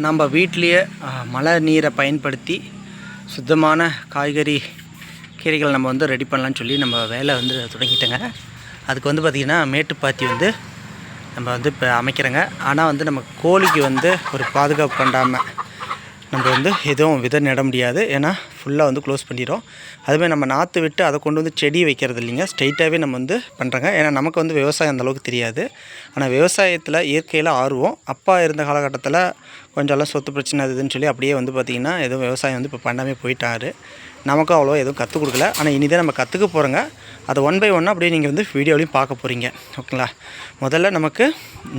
நம்ம வீட்டிலேயே மழை நீரை பயன்படுத்தி சுத்தமான காய்கறி கீரைகள் நம்ம வந்து ரெடி பண்ணலான்னு சொல்லி நம்ம வேலை வந்து தொடங்கிட்டோங்க. அதுக்கு வந்து பார்த்திங்கன்னா மேட்டுப்பாத்தி வந்து நம்ம வந்து இப்போ அமைக்கிறோங்க. ஆனால் வந்து நம்ம கோழிக்கு வந்து ஒரு பாதுகாப்பு பண்ணாமல் நம்ம வந்து எதுவும் விதை நட முடியாது. ஏன்னா ஃபுல்லாக வந்து க்ளோஸ் பண்ணிடும். அதுமாதிரி நம்ம நாற்று விட்டு அதை கொண்டு வந்து செடி வைக்கிறது இல்லைங்க, ஸ்ட்ரைட்டாகவே நம்ம வந்து பண்ணுறோங்க. ஏன்னா நமக்கு வந்து விவசாயம் அந்தளவுக்கு தெரியாது. ஆனால் விவசாயத்தில் இயற்கையில் ஆர்வம். அப்பா இருந்த காலகட்டத்தில் கொஞ்சம்லாம் சொத்து பிரச்சனை இதுன்னு சொல்லி அப்படியே வந்து பார்த்திங்கன்னா எதுவும் விவசாயம் வந்து இப்போ பண்ணாமே போயிட்டாரு. நமக்கும் அவ்வளோ எதுவும் கற்றுக் கொடுக்கல. ஆனால் இனிதான் நம்ம கற்றுக்க போகிறோங்க. அதை ஒன் பை ஒன்னாக அப்படியே நீங்கள் வந்து வீடியோலையும் பார்க்க போகிறீங்க. ஓகேங்களா? முதல்ல நமக்கு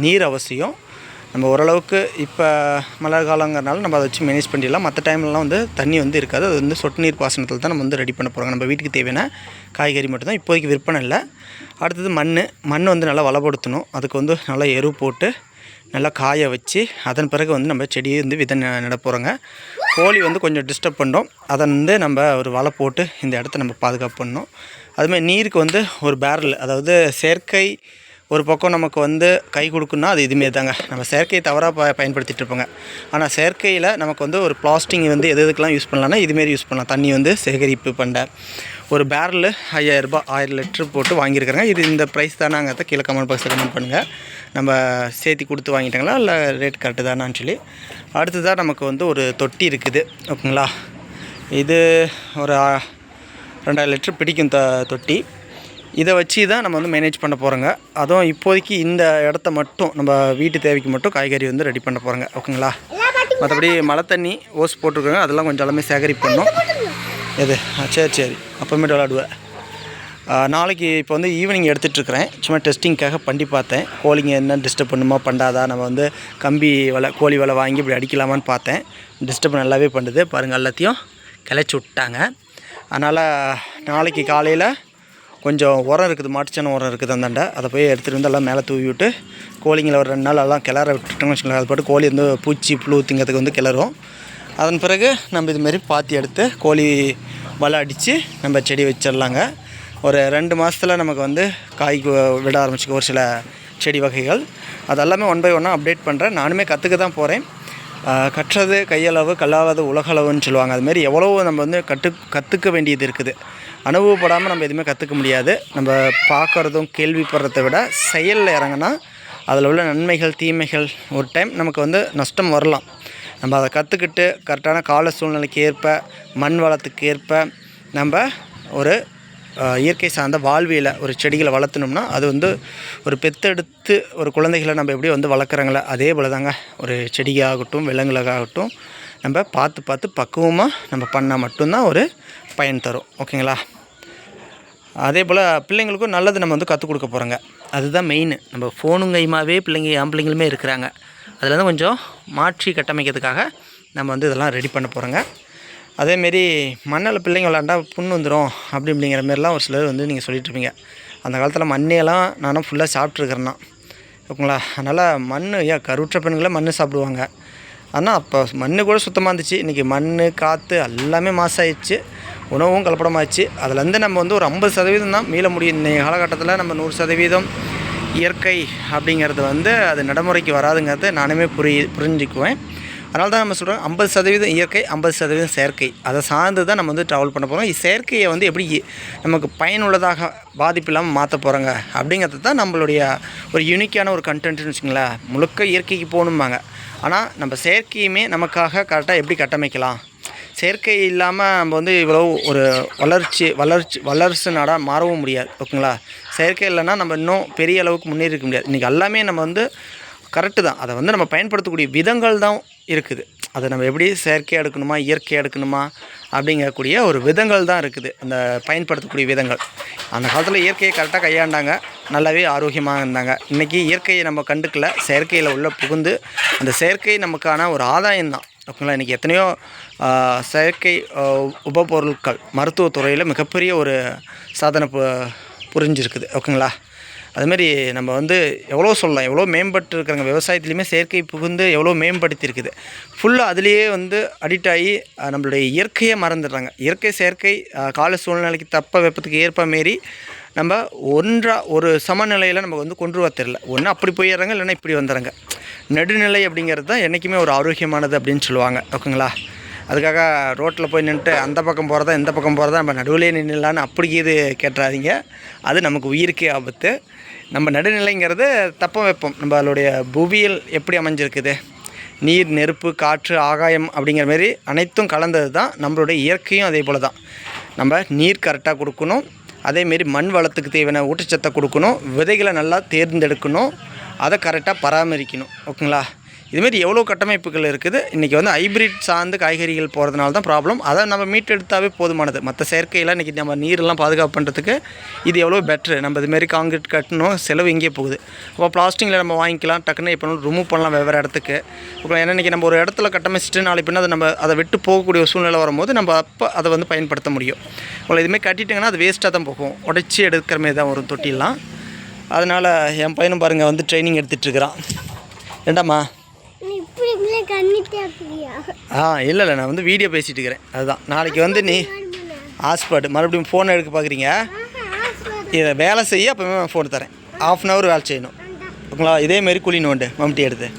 நீர் அவசியம். நம்ம ஓரளவுக்கு இப்போ மழை காலங்கிறனால நம்ம அதை வச்சு மேனேஜ் பண்ணிடலாம். மற்ற டைம்லலாம் வந்து தண்ணி வந்து இருக்காது. அது வந்து சொட்டு நீர் பாசனத்தில் தான் நம்ம வந்து ரெடி பண்ண போகிறோங்க. நம்ம வீட்டுக்கு தேவையான காய்கறி மட்டும்தான். இப்போதைக்கு விற்பனை இல்லை. அடுத்தது மண் வந்து நல்லா வளப்படுத்தணும். அதுக்கு வந்து நல்லா எரு போட்டு நல்லா காய வச்சு அதன் பிறகு வந்து நம்ம செடியை வந்து விதை நட போகிறோங்க. கோழி வந்து கொஞ்சம் டிஸ்டர்ப் பண்ணோம். அதை வந்து நம்ம ஒரு வலை போட்டு இந்த இடத்த நம்ம பாதுகாப்பு பண்ணணும். அதுமாதிரி நீருக்கு வந்து ஒரு பேரல், அதாவது செயற்கை ஒரு பக்கம் நமக்கு வந்து கை கொடுக்குன்னா அது இதுமாரி தாங்க. நம்ம செயற்கையை தவறாக பயன்படுத்திகிட்டு இருப்போங்க. ஆனால் செயற்கையில் நமக்கு வந்து ஒரு பிளாஸ்டிக் வந்து எதுக்கெலாம் யூஸ் பண்ணலான்னா இதுமாரி யூஸ் பண்ணலாம். தண்ணி வந்து சேகரிப்பு பண்ண ஒரு பேரல் 5000 ரூபாய் 1000 லிட்டரு போட்டு வாங்கியிருக்கிறேங்க. இது இந்த ப்ரைஸ் தானாங்கிறத கீழே கமெண்ட் பாக்ஸில் கமெண்ட் பண்ணுங்கள். நம்ம சேர்த்தி கொடுத்து வாங்கிட்டாங்களா இல்லை ரேட் கரெக்டு தானான்னு சொல்லி. அடுத்ததாக நமக்கு வந்து ஒரு தொட்டி இருக்குது. ஓகேங்களா? இது ஒரு 2000 லிட்டரு பிடிக்கும் தொட்டி. இதை வச்சு தான் நம்ம வந்து மேனேஜ் பண்ண போகிறோங்க. அதுவும் இப்போதைக்கு இந்த இடத்த மட்டும் நம்ம வீட்டு தேவைக்கு மட்டும் காய்கறி வந்து ரெடி பண்ண போகிறோங்க. ஓகேங்களா? மற்றபடி மழை தண்ணி ஓஸ் போட்டிருக்காங்க, அதெல்லாம் கொஞ்சம் எல்லாமே சேகரிப்பு பண்ணோம். எது சரி அப்புறமேட்டு விளாடுவேன். நாளைக்கு இப்போ வந்து ஈவினிங் எடுத்துகிட்ருக்கிறேன். சும்மா டெஸ்டிங்காக பண்ணி பார்த்தேன். கோழிங்க என்ன டிஸ்டர்ப் பண்ணுமா பண்ணாதா, நம்ம வந்து கம்பி வலை கோழி வலை வாங்கி இப்படி அடிக்கலாமான்னு பார்த்தேன். டிஸ்டர்ப் நல்லாவே பண்ணுது பாருங்கள். எல்லாத்தையும் கிளச்சி விட்டாங்க. அதனால் நாளைக்கு காலையில் கொஞ்சம் உரம் இருக்குது, மாட்டுச்சாண உரம் இருக்குது அந்தாண்ட. அதை போய் எடுத்துகிட்டு வந்து எல்லாம் மேலே தூவி விட்டு கோழிங்களை ஒரு 2 நாள் எல்லாம் கிளற விட்டுட்டோம்னு வச்சுக்கோங்களேன். அது பாட்டு கோழி வந்து பூச்சி புழு திங்கிறதுக்கு வந்து கிளறும். அதன் பிறகு நம்ம இதுமாரி பாத்தி எடுத்து கோழி வலை அடித்து நம்ம செடி வச்சிடலாங்க. ஒரு 2 மாதத்தில் நமக்கு வந்து காய்க்கு விட ஆரம்பிச்சுக்க ஒரு சில செடி வகைகள். அதெல்லாமே ஒன் பை ஒன்னாக அப்டேட் பண்ணுறேன். நானுமே கற்றுக்க தான் போகிறேன். கற்றது கையளவு கல்லாவது உலகளவுன்னு சொல்லுவாங்க. அதுமாரி எவ்வளோ நம்ம வந்து கற்றுக்க வேண்டியது இருக்குது. அனுபவப்படாமல் நம்ம எதுவுமே கற்றுக்க முடியாது. நம்ம பார்க்குறதும் கேள்விப்படுறத விட செயலில் இறங்கினா அதில் உள்ள நன்மைகள் தீமைகள் ஒரு டைம் நமக்கு வந்து நஷ்டம் வரலாம். நம்ம அதை கற்றுக்கிட்டு கரெக்டான கால சூழ்நிலைக்கு ஏற்ப மண் வளத்துக்கு ஏற்ப நம்ம ஒரு இயற்கை சார்ந்த வாழ்வியலை ஒரு செடிகளை வளர்த்தணும்னா அது வந்து ஒரு பெத்தெடுத்து ஒரு குழந்தைகளை நம்ம எப்படி வந்து வளர்க்குறாங்களே அதே போல் தாங்க. ஒரு செடியாகட்டும் விலங்குகளாகட்டும் நம்ம பார்த்து பக்குவமாக நம்ம பண்ணால் மட்டும்தான் ஒரு பயன் தரும். ஓகேங்களா? அதே போல் பிள்ளைங்களுக்கும் நல்லது நம்ம வந்து கற்றுக் கொடுக்க போகிறோங்க. அதுதான் மெயின். நம்ம ஃபோனும் கைமாவே பிள்ளைங்களுமே இருக்கிறாங்க. அதில் வந்து கொஞ்சம் மாற்றி கட்டமைக்கிறதுக்காக நம்ம வந்து இதெல்லாம் ரெடி பண்ண போகிறோங்க. அதேமாரி மண்ணில் பிள்ளைங்க விளாண்டா புண்ணு வந்துடும் அப்படிங்கிற மாரிலாம் ஒரு சிலர் வந்து நீங்கள் சொல்லிட்டுருப்பீங்க. அந்த காலத்தில் மண்ணையெல்லாம் நானும் ஃபுல்லாக சாப்பிட்ருக்கிறேன்னா. ஓகேங்களா? அதனால் கருவுற்ற பெண்களை மண் சாப்பிடுவாங்க. ஆனால் அப்போ மண் கூட சுத்தமாக இருந்துச்சு. இன்றைக்கி மண் காற்று எல்லாமே மாசாயிடுச்சு. உணவும் கலப்படமாகிடுச்சு. அதுலேருந்து நம்ம வந்து ஒரு 50% தான் மீள முடியும். இன்றைய காலகட்டத்தில் நம்ம 100% இயற்கை அப்படிங்கிறது வந்து அது நடைமுறைக்கு வராதுங்கிறது நானுமே புரிஞ்சுக்குவேன். அதனால தான் நம்ம சொல்கிறோம் 50% இயற்கை 50% செயற்கை. அதை சார்ந்து தான் நம்ம வந்து ட்ராவல் பண்ண போகிறோம். செயற்கையை வந்து எப்படி நமக்கு பயனுள்ளதாக பாதிப்பு இல்லாமல் மாற்ற போகிறோங்க அப்படிங்கிறது தான் நம்மளுடைய ஒரு யூனிக்கான ஒரு கண்டென்ட்னு வச்சுங்களேன். முழுக்க இயற்கைக்கு போகணும்பாங்க. ஆனால் நம்ம செயற்கையுமே நமக்காக கரெக்டாக எப்படி கட்டமைக்கலாம். செயற்கை இல்லாமல் நம்ம வந்து இவ்வளோ ஒரு வளர்ச்சி நாடாக மாறவும் முடியாது. ஓகேங்களா? செயற்கை இல்லைன்னா நம்ம இன்னும் பெரிய அளவுக்கு முன்னேறிக்க முடியாது. இன்றைக்கி எல்லாமே நம்ம வந்து கரெக்டு தான். அதை வந்து நம்ம பயன்படுத்தக்கூடிய விதங்கள் தான் இருக்குது. அதை நம்ம எப்படி செயற்கையாக எடுக்கணுமா இயற்கையாக எடுக்கணுமா அப்படிங்கக்கூடிய ஒரு விதங்கள் தான் இருக்குது. அந்த பயன்படுத்தக்கூடிய விதங்கள். அந்த காலத்தில் இயற்கையை கரெக்டாக கையாண்டாங்க, நல்லாவே ஆரோக்கியமாக இருந்தாங்க. இன்றைக்கி இயற்கையை நம்ம கண்டுக்கல, செயற்கையில் உள்ள புகுந்து அந்த செயற்கை நமக்கான ஒரு ஆதாயம் தான். ஓகேங்களா? இன்றைக்கி எத்தனையோ செயற்கை உபபொருட்கள் மருத்துவத்துறையில் மிகப்பெரிய ஒரு சாதனை புரிஞ்சிருக்குது. ஓகேங்களா? அதுமாரி நம்ம வந்து எவ்வளோ சொல்லலாம், எவ்வளோ மேம்பட்டு இருக்கிறாங்க. விவசாயத்துலேயுமே செயற்கை புகுந்து எவ்வளோ மேம்படுத்தியிருக்குது. ஃபுல்லாக அதுலேயே வந்து அடிக்ட் ஆகி நம்மளுடைய இயற்கையை மறந்துடுறாங்க. இயற்கை செயற்கை கால சூழ்நிலைக்கு வெப்பத்துக்கு ஏற்ப மாரி நம்ம ஒரு சமநிலையில் நம்ம வந்து கொண்டு வர தெரியல. ஒன்று அப்படி போயிடுறாங்க, இல்லைன்னா இப்படி வந்துடுறாங்க. நடுநிலை அப்படிங்கிறது தான் என்றைக்குமே ஒரு ஆரோக்கியமானது அப்படின்னு சொல்லுவாங்க. ஓகேங்களா? அதுக்காக ரோட்டில் போய் நின்றுட்டு அந்த பக்கம் போகிறதா இந்த பக்கம் போகிறதா நம்ம நடுவிலே நின்றுலான்னு அப்படி இது கேட்டுறாதீங்க. அது நமக்கு உயிருக்கே ஆபத்து. நம்ம நடுநிலைங்கிறது தப்பம் வைப்போம். நம்மளுடைய புவியியல் எப்படி அமைஞ்சிருக்குது, நீர், நெருப்பு, காற்று, ஆகாயம் அப்படிங்கிற மாரி அனைத்தும் கலந்தது தான் நம்மளுடைய இயற்கையும். அதே போல் தான் நம்ம நீர் கரெக்டாக கொடுக்கணும், அதேமாரி மண் வளத்துக்கு தேவையான ஊட்டச்சத்தை கொடுக்கணும், விதைகளை நல்லா தேர்ந்தெடுக்கணும், அதை கரெக்டாக பராமரிக்கணும். ஓகேங்களா? இதுமாரி எவ்வளோ கட்டமைப்புகள் இருக்குது. இன்றைக்கி வந்து ஹைப்ரிட் சார்ந்து காய்கறிகள் போகிறதுனால தான் ப்ராப்ளம். அதை நம்ம மீட்டெடுத்தாவே போதுமானது. மற்ற செயற்கையெல்லாம் இன்றைக்கி நம்ம நீரெல்லாம் பாதுகாப்பு பண்ணுறதுக்கு இது எவ்வளோ பெட்ரு. நம்ம இதுமாரி காங்கிரீட் கட்டணும், செலவு எங்கேயே போகுது. அப்போ பிளாஸ்டிக்கில் நம்ம வாங்கிக்கலாம், டக்குன்னு இப்போ ரிமூவ் பண்ணலாம் வெவ்வேறு இடத்துக்கு. இப்போ ஏன்னா இன்றைக்கி நம்ம ஒரு இடத்துல கட்டமைச்சிட்டு நாளைக்கு பின்ன அதை நம்ம அதை விட்டு போகக்கூடிய ஒரு சூழ்நிலை வரும்போது நம்ம அப்போ அதை வந்து பயன்படுத்த முடியும். இப்போ இதுமாதிரி கட்டிட்டிங்கன்னா அது வேஸ்ட்டாக தான் போகும், உடச்சி எடுக்கிற மாரி தான் வரும் தொட்டிலாம். அதனால் என் பையனும் பாருங்கள் வந்து ட்ரைனிங் எடுத்துகிட்ருக்குறான். ஏண்டாம்மா? இல்லை நான் வந்து வீடியோ பேசிகிட்டு இருக்கிறேன். அதுதான் நாளைக்கு வந்து நீ ஹாஸ்பாட் மறுபடியும் ஃபோன் எடுக்க பார்க்குறீங்க. இதை வேலை செய்ய அப்போவே நான் ஃபோன் தரேன். 1/2 hour வேலை செய்யணும். ஓகேங்களா? இதேமாரி குழி நோண்டு மம்டி எடுத்து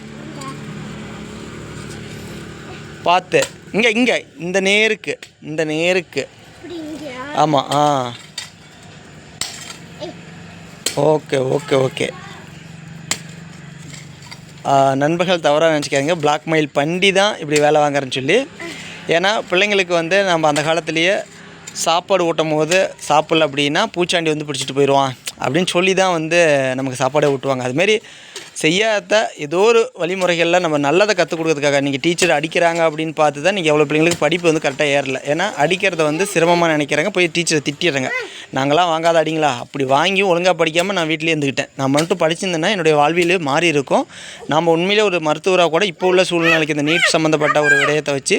பார்த்து இங்கே இந்த நேருக்கு ஆமாம். ஓகே. நண்பர்கள் தவறாக நினச்சிக்காதீங்க. பிளாக்மெயில் பண்ணி தான் இப்படி வேலை வாங்குறேன்னு சொல்லி. ஏன்னா பிள்ளைங்களுக்கு வந்து நம்ம அந்த காலத்துலேயே சாப்பாடு ஊட்டும் போது சாப்பிட்ல அப்படின்னா பூச்சாண்டி வந்து பிடிச்சிட்டு போயிடுவான் அப்படின்னு சொல்லி தான் வந்து நமக்கு சாப்பாடே ஊட்டுவாங்க. அதுமாரி செய்யாத ஏதோ ஒரு வழிமுறைகளில் நம்ம நல்லதை கற்றுக் கொடுக்கறதுக்காக இன்றைக்கி டீச்சர் அடிக்கிறாங்க அப்படின்னு பார்த்து தான் இன்றைக்கி எவ்வளோ பிள்ளைங்களுக்கு படிப்பு வந்து கரெக்டாக ஏறல. ஏன்னா அடிக்கிறத வந்து சிரமமாக நினைக்கிறாங்க, போய் டீச்சரை திட்டிடுறாங்க. நாங்களாம் வாங்காத அடிங்களா, அப்படி வாங்கி ஒழுங்காக படிக்காமல் நான் வீட்டிலே இருந்துக்கிட்டேன். நான் மட்டும் படிச்சிருந்தேன்னா என்னுடைய வாழ்விலே மாறி இருக்கும். நம்ம உண்மையிலே ஒரு மருத்துவராக கூட இப்போ உள்ள சூழ்நிலைக்கு இந்த நீட் சம்மந்தப்பட்ட ஒரு விடயத்தை வச்சு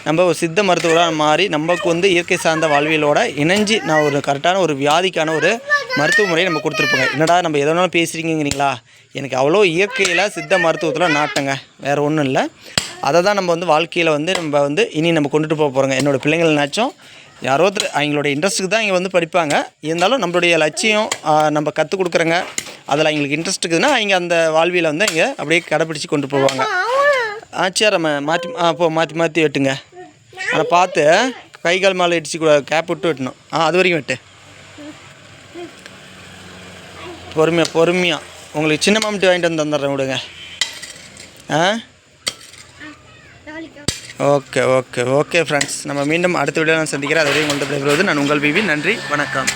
நம்ம ஒரு சித்த மருத்துவராக மாறி நமக்கு வந்து இயற்கை சார்ந்த வாழ்வியலோட இணைஞ்சு நான் ஒரு கரெக்டான ஒரு வியாதிக்கான ஒரு மருத்துவ முறையை நம்ம கொடுத்துருப்போங்க. என்னடா நம்ம எதனாலும் பேசுகிறீங்கிறீங்களா? எனக்கு அவ்வளோ இயற்கையில் சித்த மருத்துவத்தில் நாட்டங்க, வேறு ஒன்றும் இல்லை. அதை தான் நம்ம வந்து வாழ்க்கையில் வந்து நம்ம வந்து இனி நம்ம கொண்டுட்டு போக போகிறோங்க. என்னோடய பிள்ளைங்கள்னாச்சும் யாரோ ஒருத்தர் அவங்களோட இன்ட்ரெஸ்ட்டுக்கு தான் இங்கே வந்து படிப்பாங்க. இருந்தாலும் நம்மளுடைய லட்சியம் நம்ம கற்றுக் கொடுக்குறங்க, அதில் அவங்களுக்கு இன்ட்ரெஸ்ட் இருக்குதுன்னா அவங்க அந்த வாழ்வியில் வந்து இங்கே அப்படியே கடைப்பிடிச்சி கொண்டு போவாங்க. சரி நம்ம மாற்றி வெட்டுங்க. ஆனால் பார்த்து கை கால் மேலே இடிச்சு கூட கேப் விட்டு வெட்டணும். அது வரைக்கும் வெட்டு. பொறுமையாக உங்களுக்கு சின்ன மாமிட்டு வாங்கிட்டு வந்து தந்துடுறேன், விடுங்க. ஓகே ஃப்ரெண்ட்ஸ், நம்ம மீண்டும் அடுத்த வீடியோவில் சந்திக்கிறேன். அதுவரை உங்கள்கிட்ட விடைபெறுவது நான் உங்கள் பிபி. நன்றி, வணக்கம்.